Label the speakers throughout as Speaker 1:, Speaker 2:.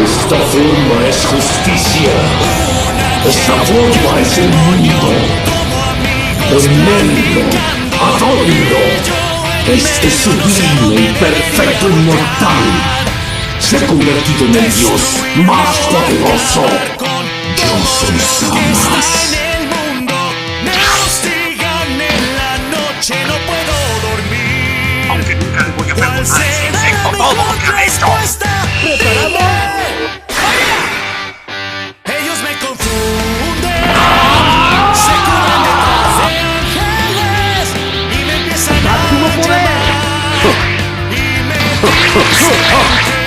Speaker 1: Esta forma es justicia. Esta forma es el mundo. Tenerlo, adórenlo. Este sublime y perfecto inmortal se ha convertido en el Dios más poderoso. Yo soy Samas.
Speaker 2: Aunque nunca le voy a perdonar ese insecto todo lo que ha hecho.
Speaker 3: ¡Preparado! Ellos me confunden, se cubren detrás de ángeles y me empiezan a llamar y me dicen que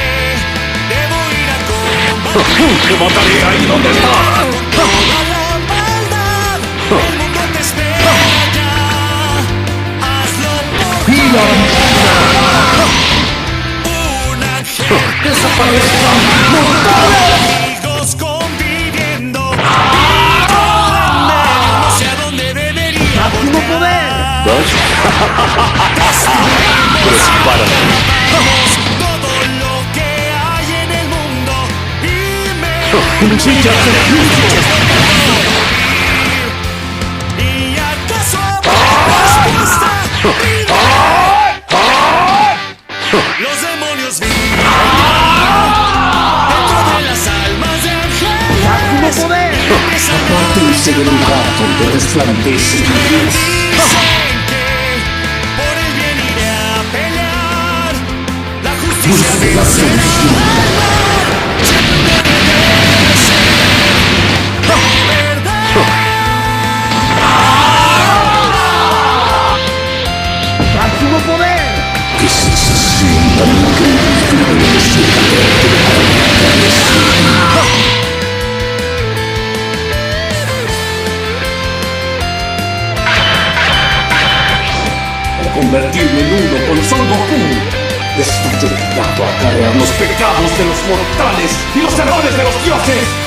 Speaker 3: debo ir a combatir.
Speaker 1: ¡Te mataré ahí donde estás!
Speaker 3: Con toda la maldad, el mundo te espera ya. Hazlo por un ángel.
Speaker 1: ¡Desaparezcan!
Speaker 3: Amigos conviviendo y todo en medio, no sé a dónde debería voltear. Castigamos todo lo que hay en el mundo y me ¿y acaso habrá respuesta? Los demonios viven dentro de las almas de ángeles.
Speaker 1: Apártense del lugar donde resplandece mi luz.
Speaker 3: Dicen que por el bien iré a pelear. La justicia
Speaker 1: Busque la solución. ¡Qué sensación tan increíble! Convertirme en uno con Son Goku. Estoy obligado a acarrear los pecados de los mortales y los errores de los dioses.